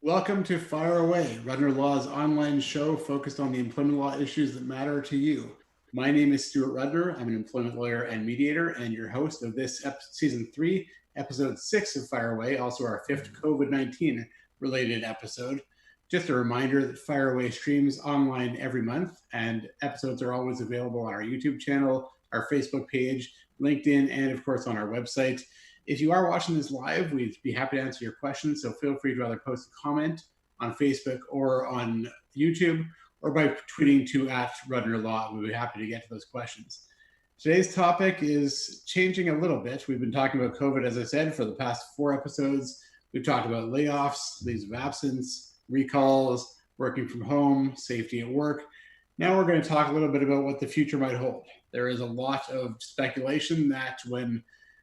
Welcome to Fire Away, Rudner Law's online show focused on the employment law issues that matter to you. My name is Stuart Rudner. I'm an employment lawyer and mediator and your host of this season 3, episode 6 of Fire Away, also our 5th COVID-19 related episode. Just a reminder that Fire Away streams online every month and episodes are always available on our YouTube channel, our Facebook page, LinkedIn, and of course on our website. If you are watching this live, we'd be happy to answer your questions, so feel free to either post a comment on Facebook or on YouTube, or by tweeting to @RudnerLaw. We'd be happy to get to those questions. Today's topic is changing a little bit. We've been talking about COVID, as I said, for the past 4 episodes. We've talked about layoffs, leaves of absence, recalls, working from home, safety at work. Now we're going to talk a little bit about what the future might hold. There is a lot of speculation that when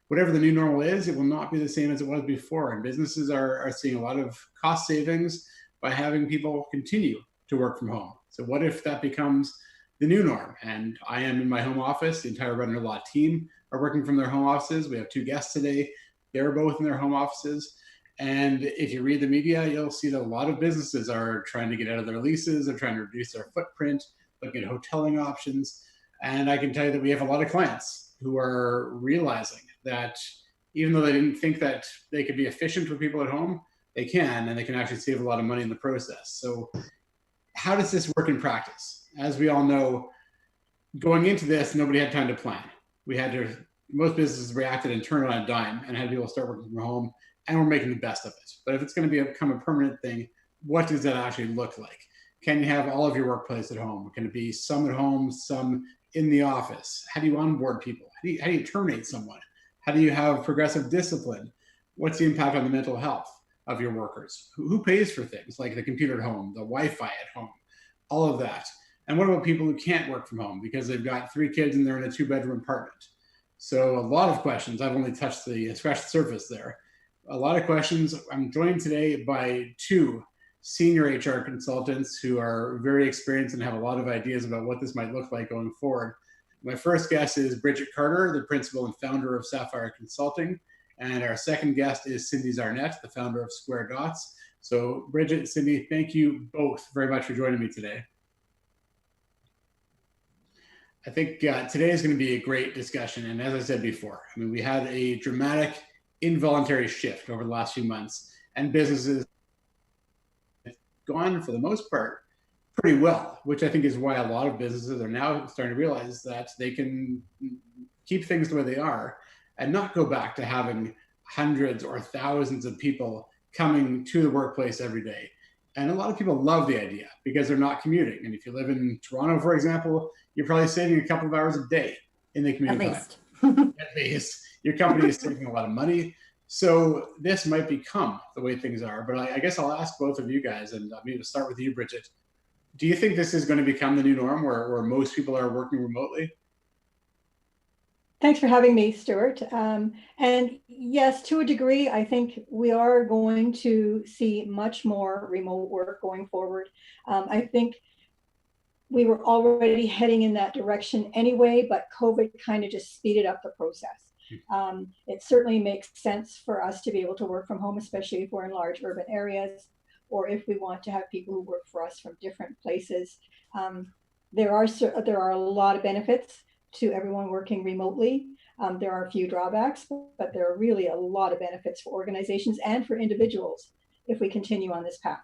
whatever the new normal is, it will not be the same as it was before. And businesses are seeing a lot of cost savings by having people continue to work from home. So what if that becomes the new norm? And I am in my home office. The entire Rudner Law team are working from their home offices. We have 2 guests today. They're both in their home offices. And if you read the media, you'll see that a lot of businesses are trying to get out of their leases. They're trying to reduce their footprint, looking at hoteling options. And I can tell you that we have a lot of clients who are realizing that even though they didn't think that they could be efficient with people at home, they can, and they can actually save a lot of money in the process. So how does this work in practice? As we all know, going into this, nobody had time to plan. Most businesses reacted and turned on a dime and had people start working from home, and we're making the best of it. But if it's going to become a permanent thing, what does that actually look like? Can you have all of your workplace at home? Can it be some at home, some in the office? How do you onboard people? How do you terminate someone? How do you have progressive discipline? What's the impact on the mental health of your workers? Who pays for things like the computer at home, the Wi-Fi at home, all of that? And what about people who can't work from home because they've got 3 kids and they're in a 2-bedroom apartment? So a lot of questions. I've only scratched the surface there. A lot of questions. I'm joined today by 2 senior HR consultants who are very experienced and have a lot of ideas about what this might look like going forward. My first guest is Bridget Carter, the principal and founder of Sapphire Consulting. And our second guest is Cindy Zarnett, the founder of squaredots. So Bridget and Cindy, thank you both very much for joining me today. I think today is going to be a great discussion. And as I said before, we had a dramatic involuntary shift over the last few months, and businesses have gone, for the most part, pretty well, which I think is why a lot of businesses are now starting to realize that they can keep things the way they are and not go back to having hundreds or thousands of people coming to the workplace every day. And a lot of people love the idea because they're not commuting. And if you live in Toronto, for example, you're probably saving a couple of hours a day in the commute. At least. Your company is saving a lot of money. So this might become the way things are. But I guess I'll ask both of you guys, and maybe to start with you, Bridget. Do you think this is going to become the new norm where most people are working remotely? Thanks for having me, Stuart. And yes, to a degree, I think we are going to see much more remote work going forward. I think we were already heading in that direction anyway, but COVID kind of just speeded up the process. It certainly makes sense for us to be able to work from home, especially if we're in large urban areas, or if we want to have people who work for us from different places. There are a lot of benefits to everyone working remotely. There are a few drawbacks, but there are really a lot of benefits for organizations and for individuals if we continue on this path.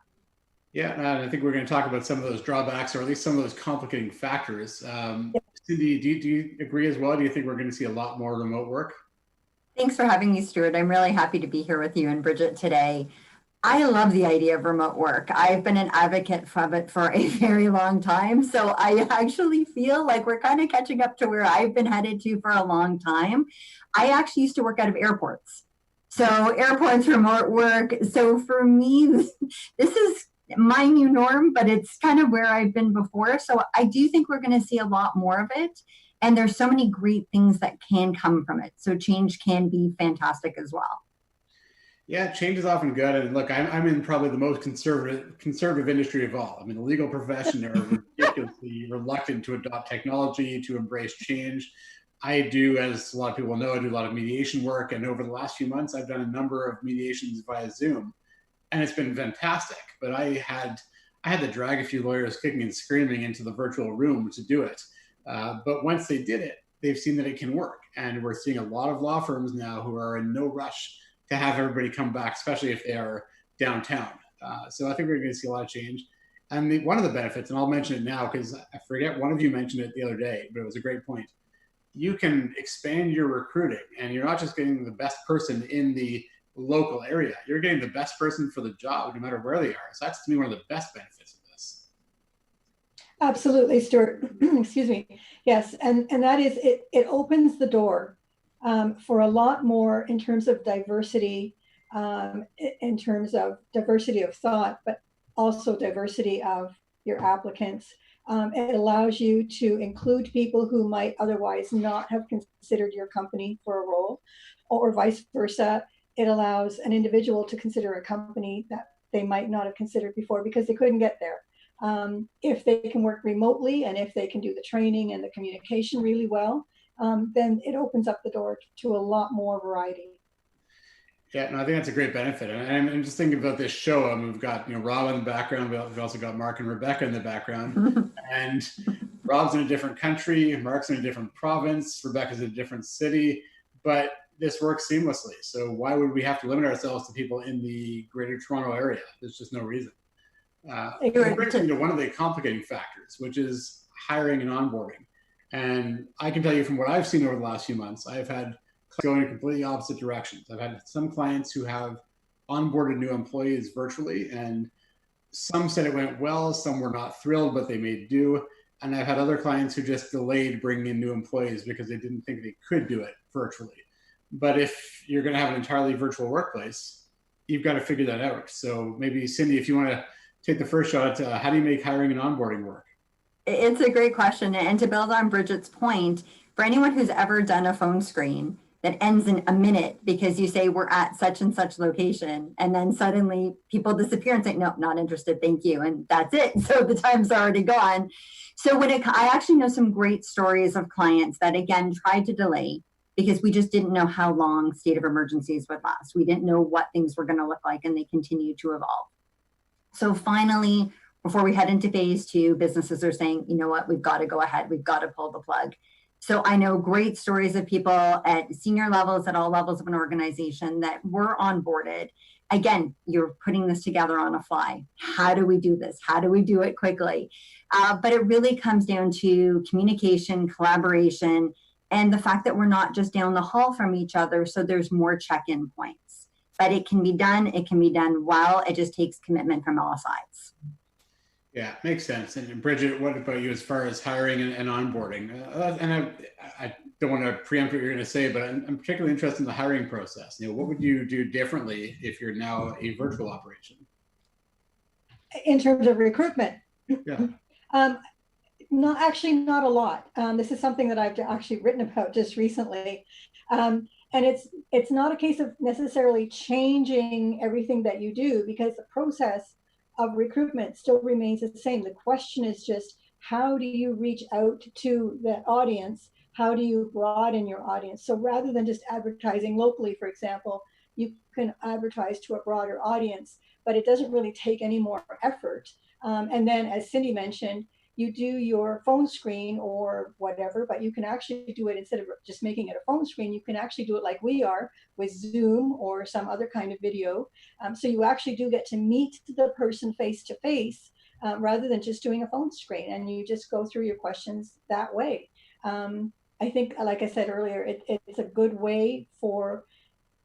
Yeah, and I think we're going to talk about some of those drawbacks, or at least some of those complicating factors. Cindy, do you agree as well? Do you think we're going to see a lot more remote work? Thanks for having me, Stuart. I'm really happy to be here with you and Bridget today. I love the idea of remote work. I've been an advocate of it for a very long time. So I actually feel like we're kind of catching up to where I've been headed to for a long time. I actually used to work out of airports. So airports, remote work. So for me, this is my new norm, but it's kind of where I've been before. So I do think we're going to see a lot more of it. And there's so many great things that can come from it. So change can be fantastic as well. Yeah, change is often good. And look, I'm in probably the most conservative industry of all. The legal profession are ridiculously reluctant to adopt technology, to embrace change. I do, as a lot of people know, I do a lot of mediation work. And over the last few months, I've done a number of mediations via Zoom. and it's been fantastic. But I had to drag a few lawyers kicking and screaming into the virtual room to do it. But once they did it, they've seen that it can work. And we're seeing a lot of law firms now who are in no rush to have everybody come back, especially if they are downtown. So I think we're going to see a lot of change. And one of the benefits, and I'll mention it now because I forget, one of you mentioned it the other day, but it was a great point. You can expand your recruiting, and you're not just getting the best person in the local area. You're getting the best person for the job, no matter where they are. So that's, to me, one of the best benefits of this. Absolutely, Stuart. Excuse me. Yes, and that is, it opens the door for a lot more in terms of diversity, in terms of diversity of thought, but also diversity of your applicants. It allows you to include people who might otherwise not have considered your company for a role, or vice versa. It allows an individual to consider a company that they might not have considered before because they couldn't get there. If they can work remotely and if they can do the training and the communication really well, then it opens up the door to a lot more variety. Yeah, no, I think that's a great benefit. And I'm just thinking about this show. We've got, Rob in the background. We've also got Mark and Rebecca in the background. And Rob's in a different country. Mark's in a different province. Rebecca's in a different city. But this works seamlessly. So why would we have to limit ourselves to people in the Greater Toronto area? There's just no reason. It brings me to one of the complicating factors, which is hiring and onboarding. And I can tell you from what I've seen over the last few months, I've had going in completely opposite directions. I've had some clients who have onboarded new employees virtually, and some said it went well, some were not thrilled, but they made do. And I've had other clients who just delayed bringing in new employees because they didn't think they could do it virtually. But if you're going to have an entirely virtual workplace, you've got to figure that out. So maybe, Cindy, if you want to take the first shot at how do you make hiring and onboarding work? It's a great question. And to build on Bridget's point, for anyone who's ever done a phone screen that ends in a minute because you say we're at such and such location, and then suddenly people disappear and say, no, not interested, thank you. And that's it. So the time's already gone. So I actually know some great stories of clients that, again, tried to delay because we just didn't know how long state of emergencies would last. We didn't know what things were going to look like, and they continue to evolve. So finally, before we head into phase 2, businesses are saying, you know what, we've got to go ahead. We've got to pull the plug. So I know great stories of people at senior levels, at all levels of an organization that were onboarded. Again, you're putting this together on a fly. How do we do this? How do we do it quickly? But it really comes down to communication, collaboration, and the fact that we're not just down the hall from each other. So there's more check-in points. But it can be done. It can be done well. It just takes commitment from all sides. Yeah, makes sense. And Bridget, what about you as far as hiring and onboarding? And I don't want to preempt what you're going to say, but I'm particularly interested in the hiring process. What would you do differently if you're now a virtual operation? In terms of recruitment? Yeah. Not a lot. This is something that I've actually written about just recently. And it's not a case of necessarily changing everything that you do, because the process of recruitment still remains the same. The question is just, how do you reach out to the audience? How do you broaden your audience? So rather than just advertising locally, for example, you can advertise to a broader audience, but it doesn't really take any more effort. And then, as Cindy mentioned, you do your phone screen or whatever, but you can actually do it, instead of just making it a phone screen, you can actually do it like we are with Zoom or some other kind of video. So you actually do get to meet the person face to face rather than just doing a phone screen, and you just go through your questions that way. I think, like I said earlier, it's a good way for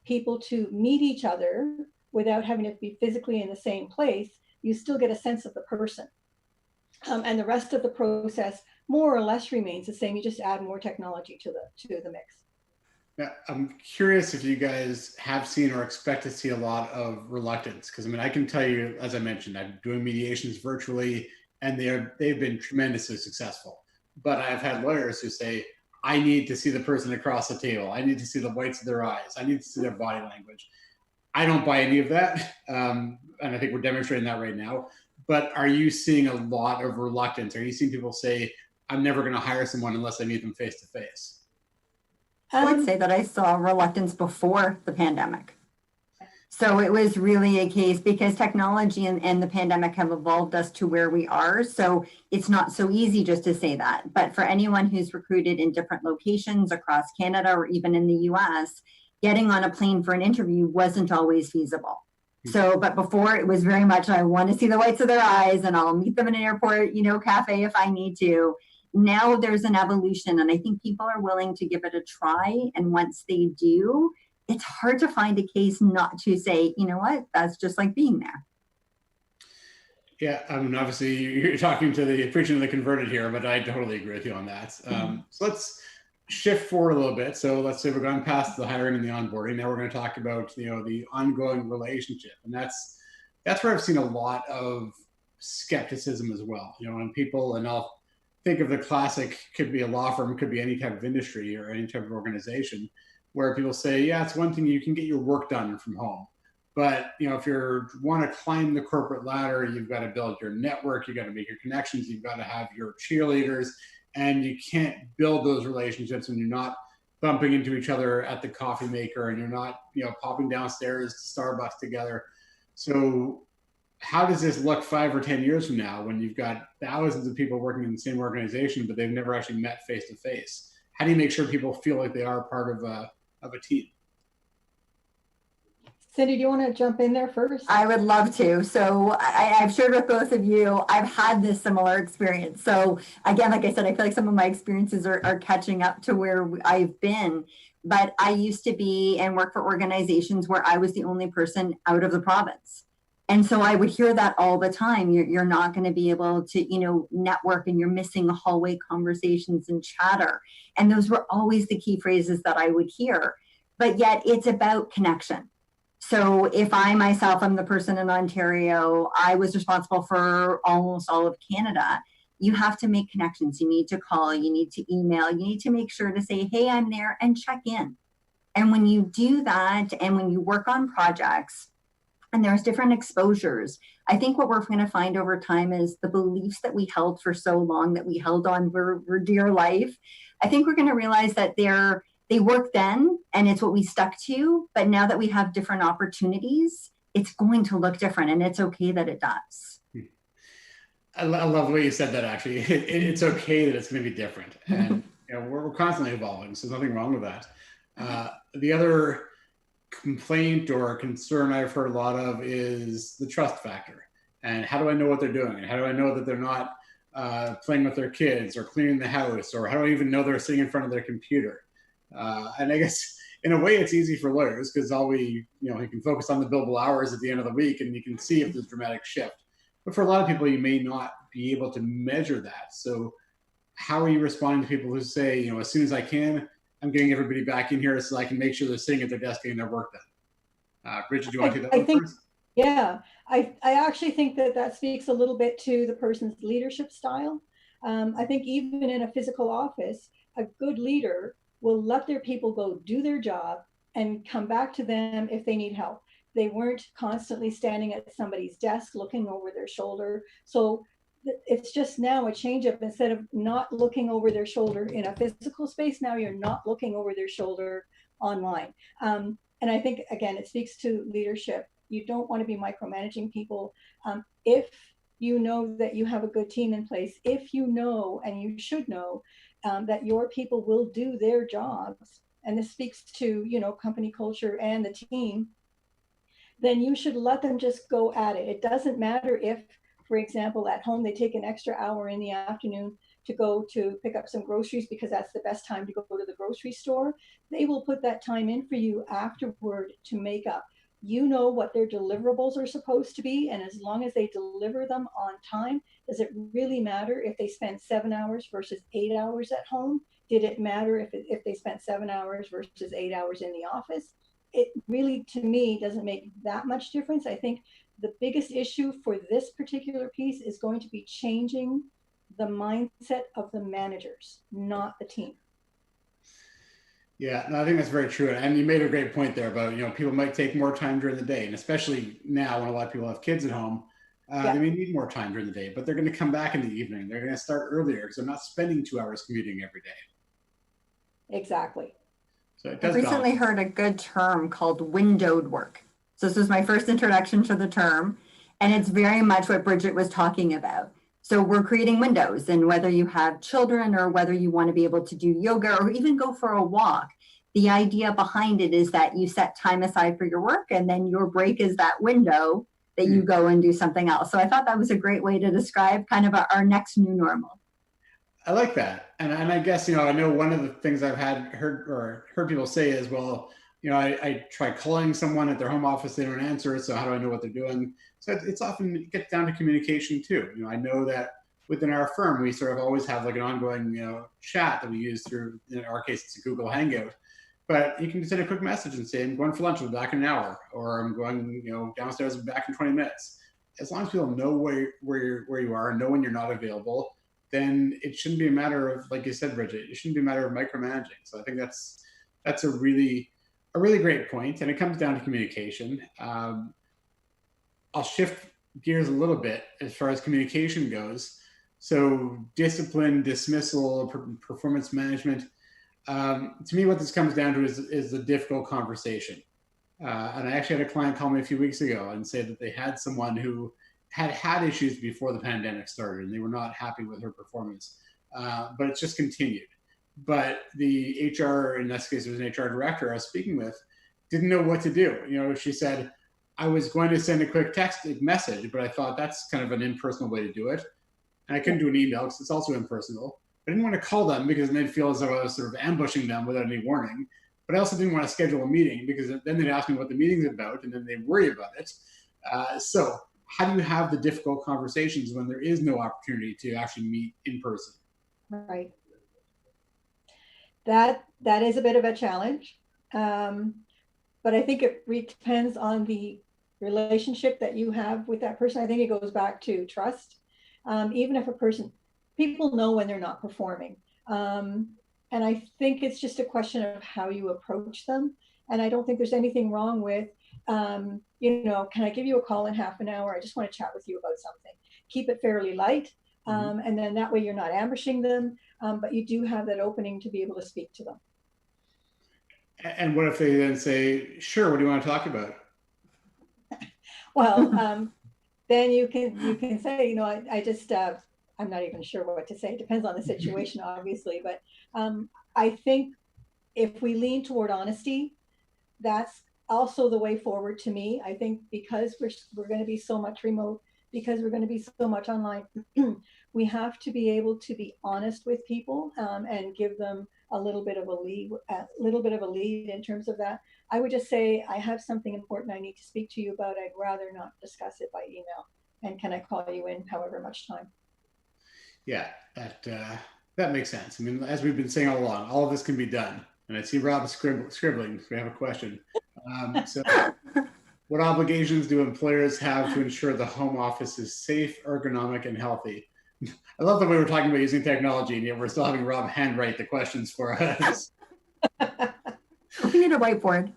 people to meet each other without having to be physically in the same place. You still get a sense of the person. And the rest of the process more or less remains the same. You just add more technology to the mix. Yeah, I'm curious if you guys have seen or expect to see a lot of reluctance, because I can tell you, as I mentioned, I'm doing mediations virtually, and they've been tremendously successful. But I've had lawyers who say, I need to see the person across the table. I need to see the whites of their eyes. I need to see their body language. I don't buy any of that, and I think we're demonstrating that right now. But are you seeing a lot of reluctance? Are you seeing people say, I'm never going to hire someone unless I meet them face to face? I would say that I saw reluctance before the pandemic. So it was really a case because technology and the pandemic have evolved us to where we are. So it's not so easy just to say that. But for anyone who's recruited in different locations across Canada or even in the US, getting on a plane for an interview wasn't always feasible. So, but before it was very much, I want to see the whites of their eyes and I'll meet them in an airport, cafe if I need to. Now there's an evolution and I think people are willing to give it a try. And once they do, it's hard to find a case not to say, you know what, that's just like being there. Yeah, I mean, obviously you're talking to the preaching to the converted here, but I totally agree with you on that. So let's shift forward a little bit. So let's say we're going past the hiring and the onboarding. Now we're going to talk about, the ongoing relationship. And that's where I've seen a lot of skepticism as well, and people, and I'll think of the classic, could be a law firm, could be any type of industry or any type of organization, where people say, yeah, it's one thing, you can get your work done from home. But, if you want to climb the corporate ladder, you've got to build your network, you've got to make your connections, you've got to have your cheerleaders, and you can't build those relationships when you're not bumping into each other at the coffee maker and you're not, popping downstairs to Starbucks together. So how does this look 5 or 10 years from now when you've got thousands of people working in the same organization, but they've never actually met face to face? How do you make sure people feel like they are part of a team? Cindy, do you want to jump in there first? I would love to. So I've shared with both of you, I've had this similar experience. So again, like I said, I feel like some of my experiences are catching up to where I've been. But I used to be and work for organizations where I was the only person out of the province. And so I would hear that all the time. You're not going to be able to, network, and you're missing hallway conversations and chatter. And those were always the key phrases that I would hear. But yet it's about connection. So if I myself am the person in Ontario, I was responsible for almost all of Canada. You have to make connections. You need to call, you need to email, you need to make sure to say, hey, I'm there, and check in. And when you do that, and when you work on projects, and there's different exposures, I think what we're going to find over time is the beliefs that we held for so long, that we held on for dear life. I think we're going to realize that they worked then, and it's what we stuck to. But now that we have different opportunities, it's going to look different, and it's okay that it does. I love the way you said that, actually. It's okay that it's going to be different. And we're constantly evolving, so there's nothing wrong with that. The other complaint or concern I've heard a lot of is the trust factor. And how do I know what they're doing? And how do I know that they're not playing with their kids or cleaning the house? Or how do I even know they're sitting in front of their computer? And I guess in a way it's easy for lawyers because you can focus on the billable hours at the end of the week and you can see if there's dramatic shift. But for a lot of people, you may not be able to measure that. So how are you responding to people who say, as soon as I can, I'm getting everybody back in here so I can make sure they're sitting at their desk getting their work done? Bridget, do you want to do that one first? Yeah, I actually think that speaks a little bit to the person's leadership style. I think even in a physical office, a good leader will let their people go do their job and come back to them if they need help. They weren't constantly standing at somebody's desk looking over their shoulder. So it's just now a change of, instead of not looking over their shoulder in a physical space, now you're not looking over their shoulder online. And I think, again, it speaks to leadership. You don't want to be micromanaging people. If you know that you have a good team in place, if you know, and you should know, that your people will do their jobs, and this speaks to, company culture and the team, then you should let them just go at it. It doesn't matter if, for example, at home, they take an extra hour in the afternoon to go to pick up some groceries because that's the best time to go to the grocery store. They will put that time in for you afterward to make up. You know what their deliverables are supposed to be, and as long as they deliver them on time, does it really matter if they spend 7 hours versus 8 hours at home? Did it matter if they spent 7 hours versus 8 hours in the office? It really, to me, doesn't make that much difference. I think the biggest issue for this particular piece is going to be changing the mindset of the managers, not the team. Yeah, no, I think that's very true. And you made a great point there about, people might take more time during the day. And especially now when a lot of people have kids at home, they may need more time during the day, but they're going to come back in the evening. They're going to start earlier because they're not spending 2 hours commuting every day. Exactly. So I recently heard a good term called windowed work. So this was my first introduction to the term, and it's very much what Bridget was talking about. So we're creating windows, and whether you have children or whether you want to be able to do yoga or even go for a walk, the idea behind it is that you set time aside for your work, and then your break is that window that you go and do something else. So I thought that was a great way to describe kind of our next new normal. I like that. And I guess, I know one of the things I've heard people say is, well, I try calling someone at their home office, they don't answer. So how do I know what they're doing? So it's often, it gets down to communication too. I know that within our firm, we sort of always have like an ongoing, chat that we use through, in our case, it's a Google Hangout. But you can send a quick message and say, I'm going for lunch, I'll be back in an hour, or I'm going, downstairs and back in 20 minutes. As long as people know where you are and know when you're not available, then it shouldn't be a matter of, like you said, Bridget, it shouldn't be a matter of micromanaging. So I think that's a really great point, and it comes down to communication. I'll shift gears a little bit as far as communication goes. So discipline, dismissal, performance management. To me, what this comes down to is the difficult conversation. And I actually had a client call me a few weeks ago and say that they had someone who had issues before the pandemic started, and they were not happy with her performance, but it's just continued. But the HR, in this case, it was an HR director I was speaking with, didn't know what to do. She said, I was going to send a quick text message, but I thought that's kind of an impersonal way to do it. And I couldn't do an email because it's also impersonal. I didn't want to call them because then they'd feel as though I was sort of ambushing them without any warning. But I also didn't want to schedule a meeting because then they'd ask me what the meeting's about, and then they'd worry about it. So how do you have the difficult conversations when there is no opportunity to actually meet in person? Right. That is a bit of a challenge. But I think it depends on the relationship that you have with that person. I think it goes back to trust. Even if people know when they're not performing. And I think it's just a question of how you approach them. And I don't think there's anything wrong with, can I give you a call in half an hour? I just want to chat with you about something. Keep it fairly light. And then that way you're not ambushing them, but you do have that opening to be able to speak to them. And what if they then say, sure, what do you want to talk about? Well, then you can say, I just, I'm not even sure what to say. It depends on the situation, obviously. But I think if we lean toward honesty, that's also the way forward to me. I think because we're going to be so much remote, because we're going to be so much online, we have to be able to be honest with people and give them a little bit of a lead in terms of that. I would just say, I have something important I need to speak to you about. I'd rather not discuss it by email. And can I call you in however much time? Yeah, that makes sense. I mean, as we've been saying all along, all of this can be done. And I see Rob scribbling. So we have a question. So what obligations do employers have to ensure the home office is safe, ergonomic, and healthy? I love that we were talking about using technology, and yet we're still having Rob handwrite the questions for us. We need a whiteboard.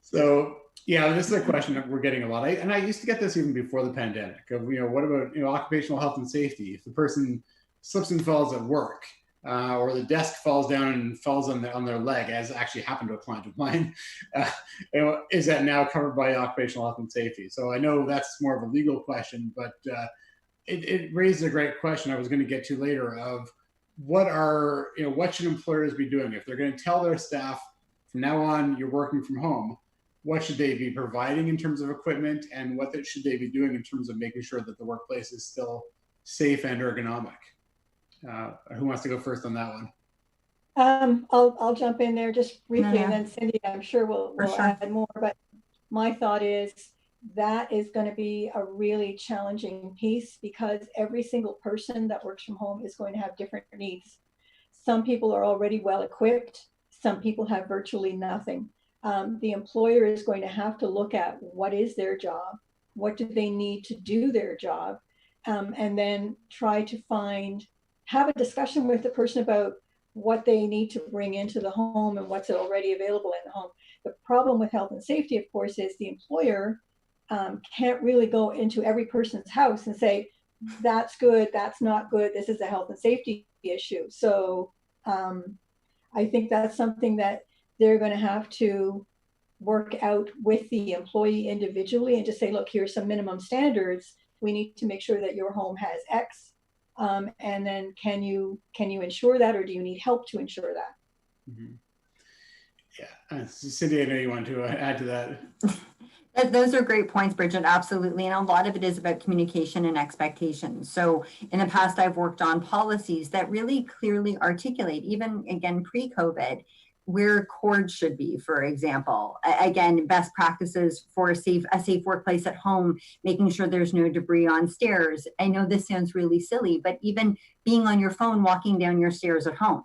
So, yeah, this is a question that we're getting a lot. And I used to get this even before the pandemic of, what about, occupational health and safety? If the person slips and falls at work, or the desk falls down and falls on their leg, as actually happened to a client of mine, is that now covered by occupational health and safety? So I know that's more of a legal question, but it raises a great question I was going to get to later of what should employers be doing if they're going to tell their staff from now on you're working from home? What should they be providing in terms of equipment, and what should they be doing in terms of making sure that the workplace is still safe and ergonomic? Who wants to go first on that one? I'll jump in there just briefly, and then Cindy, I'm sure we'll add more. But my thought is that is going to be a really challenging piece, because every single person that works from home is going to have different needs. Some people are already well equipped. Some people have virtually nothing. The employer is going to have to look at what is their job, what do they need to do their job, and then try to have a discussion with the person about what they need to bring into the home and what's already available in the home. The problem with health and safety, of course, is the employer can't really go into every person's house and say, that's good, that's not good, this is a health and safety issue. So I think that's something that they're going to have to work out with the employee individually and just say, look, here's some minimum standards. We need to make sure that your home has X. And then can you ensure that, or do you need help to ensure that? Mm-hmm. Yeah, Cindy, I know you want to add to that. Those are great points, Bridget, absolutely. And a lot of it is about communication and expectations. So in the past, I've worked on policies that really clearly articulate, even again, pre-COVID, where cords should be, for example. Again, best practices for a safe workplace at home, making sure there's no debris on stairs. I know this sounds really silly, but even being on your phone, walking down your stairs at home.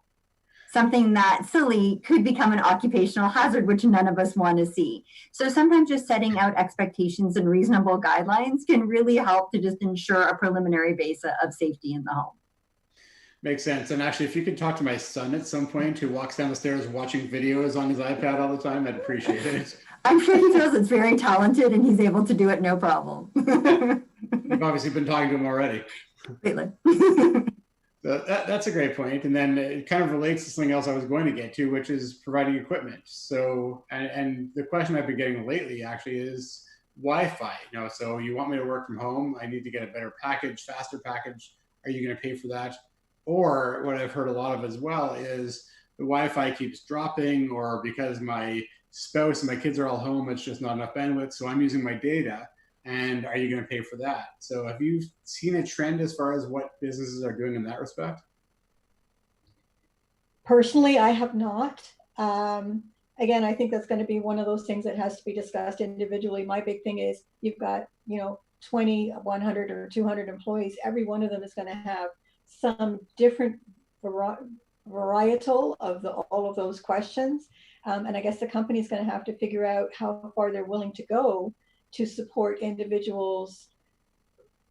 Something that silly could become an occupational hazard, which none of us want to see. So sometimes just setting out expectations and reasonable guidelines can really help to just ensure a preliminary base of safety in the home. Makes sense. And actually, if you could talk to my son at some point who walks down the stairs watching videos on his iPad all the time, I'd appreciate it. I'm sure he feels it's very talented and he's able to do it no problem. You've obviously been talking to him already. Really. So that's a great point. And then it kind of relates to something else I was going to get to, which is providing equipment. So, and the question I've been getting lately actually is Wi-Fi. You know, so you want me to work from home, I need to get a better package, faster package. Are you going to pay for that? Or what I've heard a lot of as well is the Wi-Fi keeps dropping, or because my spouse and my kids are all home, it's just not enough bandwidth. So I'm using my data. And are you going to pay for that? So have you seen a trend as far as what businesses are doing in that respect? Personally, I have not. Again, I think that's going to be one of those things that has to be discussed individually. My big thing is you've got, 20, 100 or 200 employees. Every one of them is going to have some different varietal of all of those questions. And I guess the company is going to have to figure out how far they're willing to go to support individuals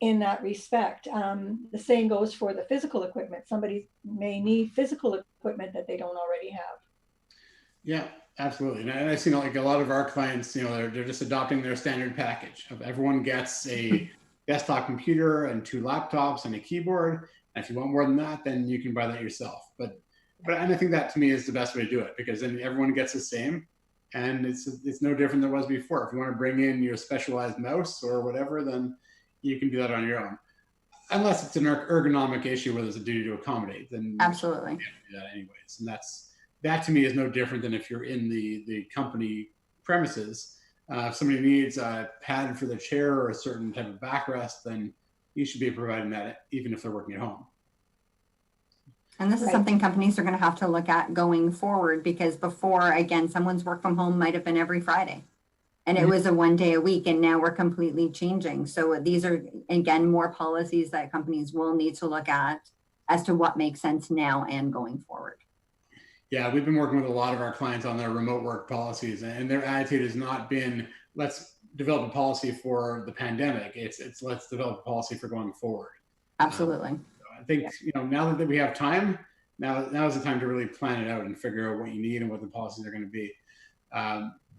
in that respect. The same goes for the physical equipment. Somebody may need physical equipment that they don't already have. Yeah, absolutely. And I've seen like a lot of our clients, they're just adopting their standard package. Everyone gets a desktop computer and 2 laptops and a keyboard. And if you want more than that, then you can buy that yourself. But and I think that to me is the best way to do it, because then everyone gets the same. And it's no different than it was before. If you want to bring in your specialized mouse or whatever, then you can do that on your own. Unless it's an ergonomic issue where there's a duty to accommodate, then absolutely you can't do that anyways. And that to me is no different than if you're in the company premises. If somebody needs a pad for the chair or a certain type of backrest, then you should be providing that even if they're working at home. And this is something companies are going to have to look at going forward, because before, again, someone's work from home might have been every Friday and it was a 1 day a week, and now we're completely changing. So these are, again, more policies that companies will need to look at as to what makes sense now and going forward. Yeah, we've been working with a lot of our clients on their remote work policies, and their attitude has not been, let's develop a policy for the pandemic. It's let's develop a policy for going forward. Absolutely. I think, now that we have time, now is the time to really plan it out and figure out what you need and what the policies are going to be.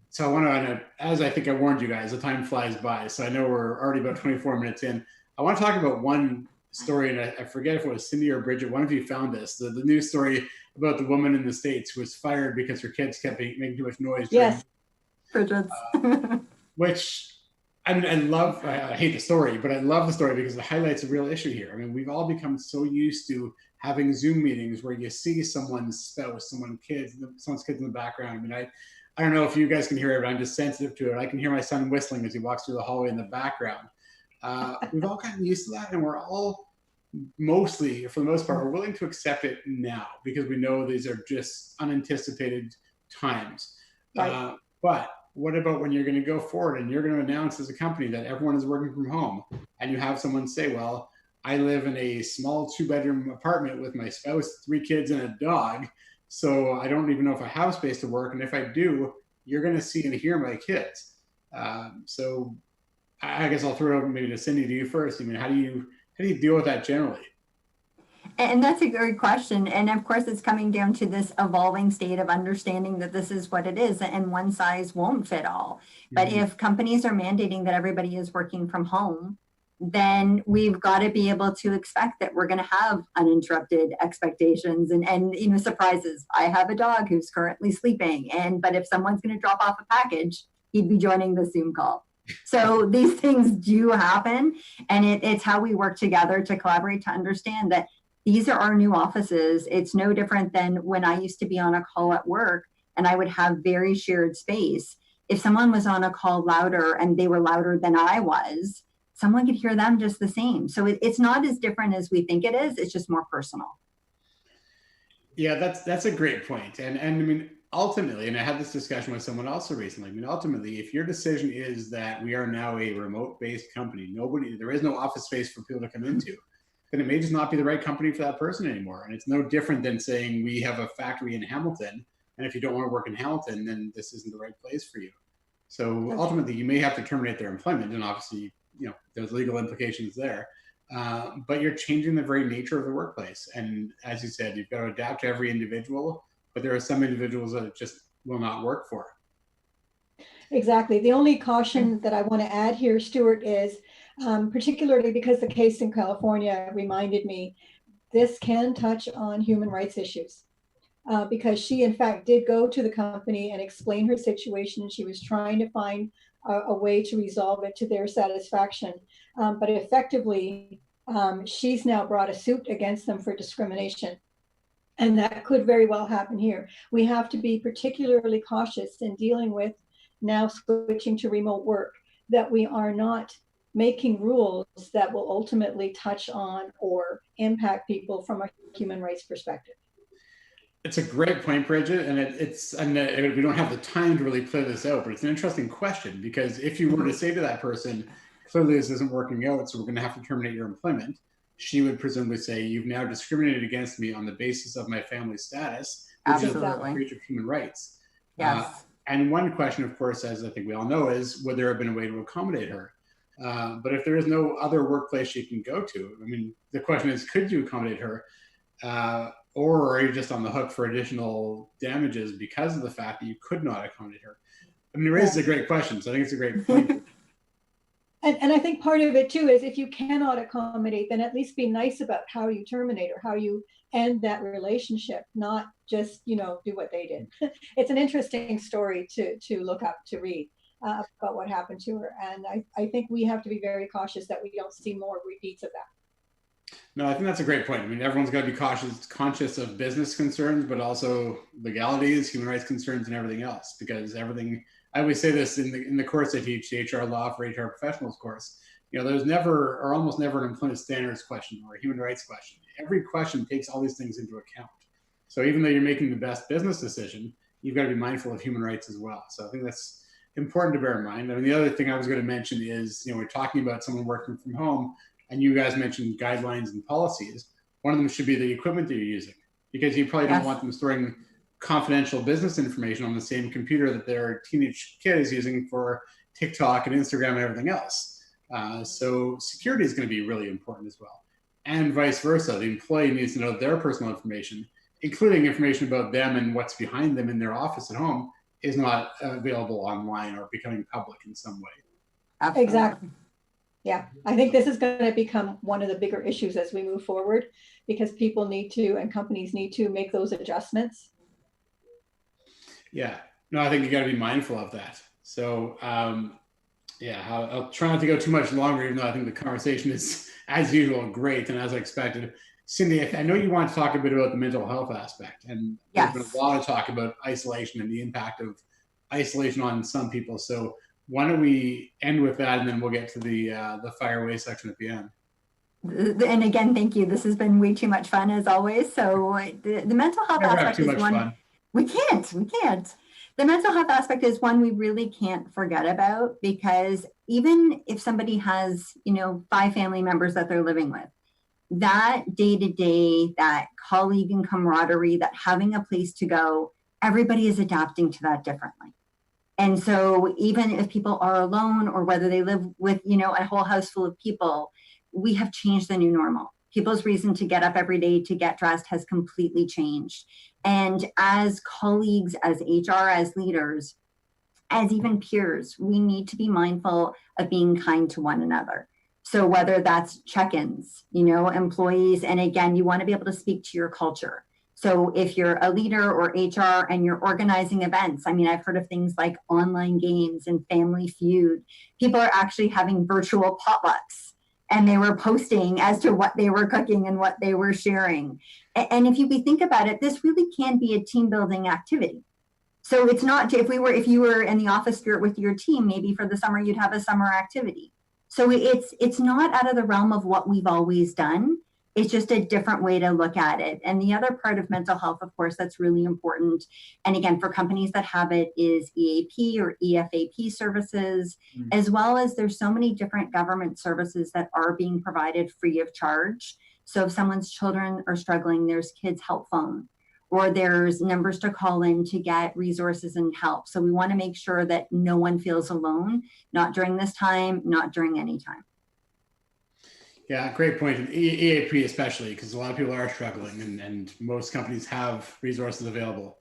So I want to, as I think I warned you guys, the time flies by. So I know we're already about 24 minutes in. I want to talk about one story, and I forget if it was Cindy or Bridget. One of you found this, the news story about the woman in the States who was fired because her kids kept making too much noise. Yes, Bridget. Which, I mean, I hate the story, but I love the story because it highlights a real issue here. I mean, we've all become so used to having Zoom meetings where you see someone's spouse, someone's kids in the background. I mean, I don't know if you guys can hear it, but I'm just sensitive to it. I can hear my son whistling as he walks through the hallway in the background. We've all gotten used to that, and we're all mostly, for the most part, we're willing to accept it now because we know these are just unanticipated times. Right. But what about when you're going to go forward and you're going to announce as a company that everyone is working from home, and you have someone say, well, I live in a small 2-bedroom apartment with my spouse, 3 kids, and a dog. So I don't even know if I have space to work. And if I do, you're going to see and hear my kids. So I guess I'll throw it over maybe to Cindy, to you first. I mean, how do you deal with that generally? And that's a great question. And of course, it's coming down to this evolving state of understanding that this is what it is, and one size won't fit all. But if companies are mandating that everybody is working from home, then we've got to be able to expect that we're going to have uninterrupted expectations and surprises. I have a dog who's currently sleeping, but if someone's going to drop off a package, he'd be joining the Zoom call. So these things do happen, and it's how we work together to collaborate to understand that these are our new offices. It's no different than when I used to be on a call at work and I would have very shared space. If someone was on a call louder and they were louder than I was, someone could hear them just the same. So it's not as different as we think it is. It's just more personal. Yeah, that's a great point. And I mean, ultimately, and I had this discussion with someone also recently, I mean, ultimately, if your decision is that we are now a remote-based company, there is no office space for people to come into, then it may just not be the right company for that person anymore. And it's no different than saying we have a factory in Hamilton, and if you don't want to work in Hamilton, then this isn't the right place for you. So ultimately, you may have to terminate their employment, and obviously, there's legal implications there. But you're changing the very nature of the workplace. And as you said, you've got to adapt to every individual, but there are some individuals that it just will not work for. Exactly. The only caution that I want to add here, Stuart, is particularly because the case in California reminded me, this can touch on human rights issues. Because she, in fact, did go to the company and explain her situation. She was trying to find a way to resolve it to their satisfaction. But effectively, she's now brought a suit against them for discrimination. And that could very well happen here. We have to be particularly cautious in dealing with now switching to remote work, that we are not making rules that will ultimately touch on or impact people from a human rights perspective. It's a great point, Bridget, and we don't have the time to really play this out, but it's an interesting question, because if you were to say to that person, clearly this isn't working out, so we're going to have to terminate your employment, she would presumably say, you've now discriminated against me on the basis of my family status, which is a breach of human rights. Yes. And one question, of course, as I think we all know, is would there have been a way to accommodate her? But if there is no other workplace she can go to, I mean, the question is, could you accommodate her? Or are you just on the hook for additional damages because of the fact that you could not accommodate her? I mean, it raises a great question, so I think it's a great point. And I think part of it too is if you cannot accommodate, then at least be nice about how you terminate or how you end that relationship, not just, do what they did. It's an interesting story to look up, to read about what happened to her. And I think we have to be very cautious that we don't see more repeats of that. No, I think that's a great point. I mean, everyone's got to be conscious of business concerns, but also legalities, human rights concerns, and everything else. Because everything, I always say this in the course I teach, the HR Law for HR Professionals course, there's never or almost never an employment standards question or a human rights question. Every question takes all these things into account. So even though you're making the best business decision, you've got to be mindful of human rights as well. So I think that's important to bear in mind. I mean, the other thing I was going to mention is, we're talking about someone working from home, and you guys mentioned guidelines and policies. One of them should be the equipment that you're using, because you probably don't want them storing confidential business information on the same computer that their teenage kid is using for TikTok and Instagram and everything else. So security is going to be really important as well. And vice versa, the employee needs to know their personal information, including information about them and what's behind them in their office at home, is not available online or becoming public in some way. Absolutely. Exactly. Yeah, I think this is going to become one of the bigger issues as we move forward, because people need to, and companies need to make those adjustments. Yeah, no, I think you got to be mindful of that. So I'll try not to go too much longer, even though I think the conversation is, as usual, great and as I expected. Cindy, I know you want to talk a bit about the mental health aspect, and there's been a lot of talk about isolation and the impact of isolation on some people. So why don't we end with that, and then we'll get to the fire away section at the end. And again, thank you. This has been way too much fun, as always. So the mental health aspect is one fun. We can't. The mental health aspect is one we really can't forget about, because even if somebody has, 5 family members that they're living with, that day-to-day, that colleague and camaraderie, that having a place to go, everybody is adapting to that differently. And so even if people are alone, or whether they live with, a whole house full of people, we have changed the new normal. People's reason to get up every day to get dressed has completely changed. And as colleagues, as HR, as leaders, as even peers, we need to be mindful of being kind to one another. So whether that's check-ins, employees, and again, you want to be able to speak to your culture. So if you're a leader or HR and you're organizing events, I've heard of things like online games and Family Feud. People are actually having virtual potlucks, and they were posting as to what they were cooking and what they were sharing. And if we think about it, this really can be a team building activity. So it's not, if you were in the office spirit with your team, maybe for the summer, you'd have a summer activity. So it's not out of the realm of what we've always done. It's just a different way to look at it. And the other part of mental health, of course, that's really important. And again, for companies that have it, is EAP or EFAP services, as well as there's so many different government services that are being provided free of charge. So if someone's children are struggling, there's Kids Help Phone, or there's numbers to call in to get resources and help. So we want to make sure that no one feels alone, not during this time, not during any time. Yeah, great point. EAP especially, because a lot of people are struggling, and most companies have resources available.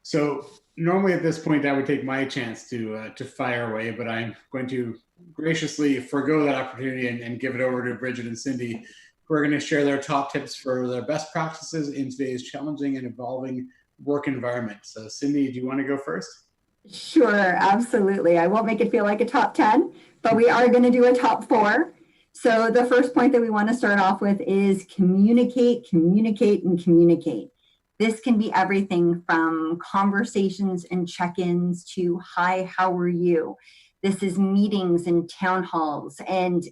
So normally at this point, I would take my chance to fire away, but I'm going to graciously forego that opportunity and give it over to Bridget and Cindy, who are going to share their top tips for their best practices in today's challenging and evolving work environment. So Cindy, do you want to go first? Sure, absolutely. I won't make it feel like a top 10, but we are going to do a top 4. So the first point that we want to start off with is communicate, communicate, and communicate. This can be everything from conversations and check-ins to, hi, how are you? This is meetings and town halls and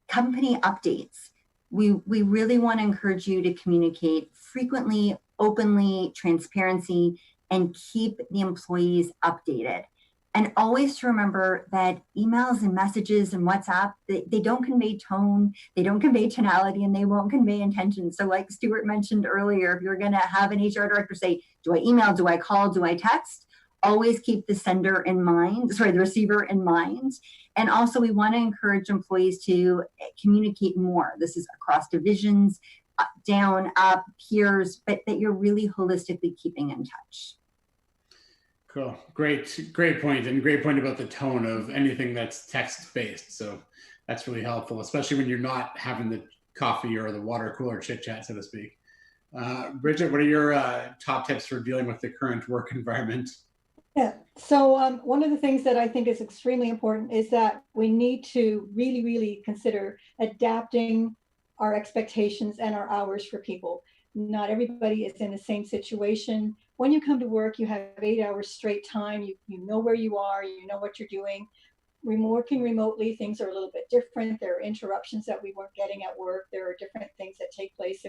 company updates. We really want to encourage you to communicate frequently, openly, transparency, and keep the employees updated. And always to remember that emails and messages and WhatsApp, they don't convey tone, they don't convey tonality, and they won't convey intention. So like Stuart mentioned earlier, if you're going to have an HR director say, do I email, do I call, do I text? Always keep the sender in mind, the receiver in mind. And also we want to encourage employees to communicate more. This is across divisions, up, down, up, peers, but that you're really holistically keeping in touch. Cool. Great point. And great point about the tone of anything that's text-based. So that's really helpful, especially when you're not having the coffee or the water cooler chit-chat, so to speak. Bridget, what are your top tips for dealing with the current work environment? Yeah, so one of the things that I think is extremely important is that we need to really, really consider adapting our expectations and our hours for people. Not everybody is in the same situation. When you come to work, you have 8 hours straight time. You know where you are, you know what you're doing. Working remotely, things are a little bit different. There are interruptions that we weren't getting at work. There are different things that take place.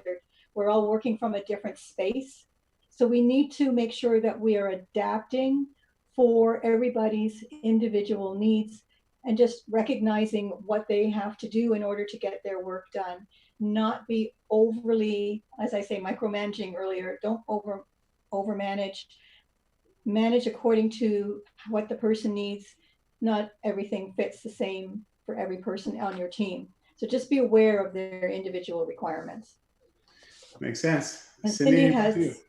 We're all working from a different space. So we need to make sure that we are adapting for everybody's individual needs and just recognizing what they have to do in order to get their work done. Not be overly, as I say, micromanaging earlier. Don't overmanage. Manage according to what the person needs. Not everything fits the same for every person on your team. So just be aware of their individual requirements. Makes sense. And Cindy has.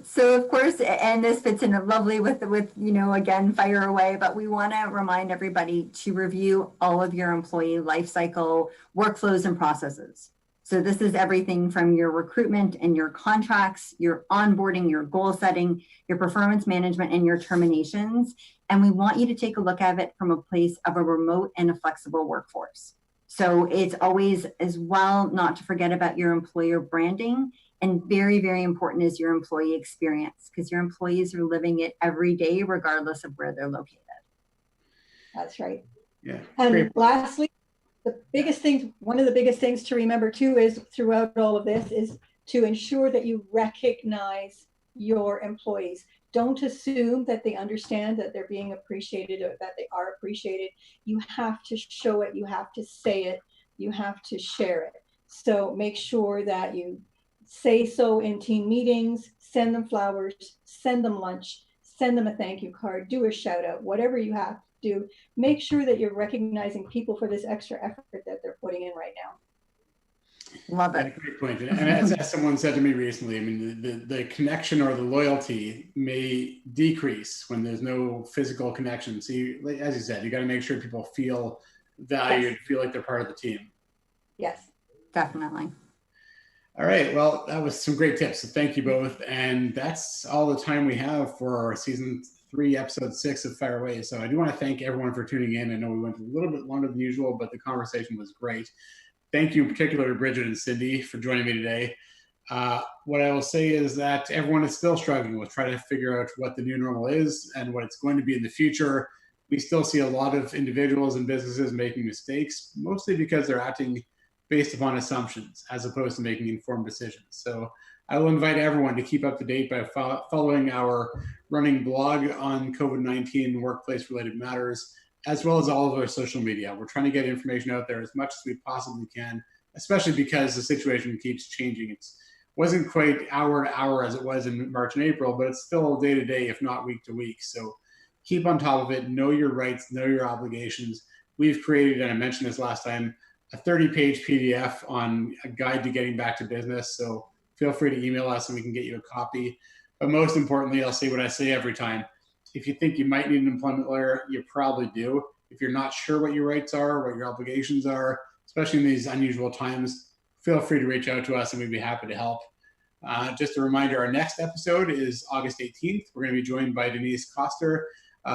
So of course, and this fits in lovely with again, fire away, but we want to remind everybody to review all of your employee life cycle workflows and processes. So this is everything from your recruitment and your contracts, your onboarding, your goal setting, your performance management, and your terminations. And we want you to take a look at it from a place of a remote and a flexible workforce. So it's always as well not to forget about your employer branding. And very, very important is your employee experience, because your employees are living it every day, regardless of where they're located. That's right. Yeah. And lastly, one of the biggest things to remember too is throughout all of this is to ensure that you recognize your employees. Don't assume that they understand that they're being appreciated or that they are appreciated. You have to show it, you have to say it, you have to share it. So make sure that you say so in team meetings, send them flowers, send them lunch, send them a thank you card, do a shout out, whatever you have to do. Make sure that you're recognizing people for this extra effort that they're putting in right now. Love it. Great point. And as someone said to me recently, I mean, the connection or the loyalty may decrease when there's no physical connection. So as you said, you got to make sure people feel valued, Yes. feel like they're part of the team. Yes. Definitely. All right. Well, that was some great tips. So thank you both. And that's all the time we have for our season 3, episode 6 of Fire Away. So I do want to thank everyone for tuning in. I know we went a little bit longer than usual, but the conversation was great. Thank you in particular to Bridget and Cindy for joining me today. What I will say is that everyone is still struggling with trying to figure out what the new normal is and what it's going to be in the future. We still see a lot of individuals and businesses making mistakes, mostly because they're acting based upon assumptions as opposed to making informed decisions. So I will invite everyone to keep up to date by following our running blog on COVID-19 workplace related matters, as well as all of our social media. We're trying to get information out there as much as we possibly can, especially because the situation keeps changing. It wasn't quite hour to hour as it was in March and April, but it's still day to day, if not week to week. So keep on top of it, know your rights, know your obligations. We've created, and I mentioned this last time, a 30-page PDF on a guide to getting back to business. So feel free to email us and we can get you a copy. But most importantly, I'll say what I say every time. If you think you might need an employment lawyer, you probably do. If you're not sure what your rights are, what your obligations are, especially in these unusual times, feel free to reach out to us and we'd be happy to help. Just a reminder, our next episode is August 18th. We're going to be joined by Denise Koster,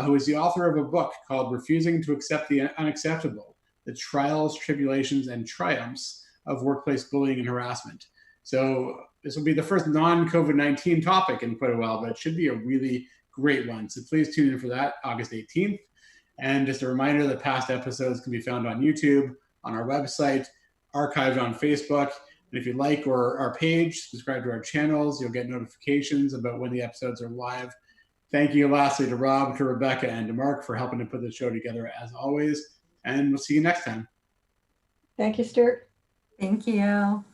who is the author of a book called Refusing to Accept the Unacceptable: The Trials, Tribulations, and Triumphs of Workplace Bullying and Harassment. So this will be the first non-COVID-19 topic in quite a while, but it should be a really great one. So please tune in for that, August 18th. And just a reminder that past episodes can be found on YouTube, on our website, archived on Facebook. And if you like our page, subscribe to our channels, you'll get notifications about when the episodes are live. Thank you lastly to Rob, to Rebecca, and to Mark for helping to put the show together as always. And we'll see you next time. Thank you, Stuart. Thank you.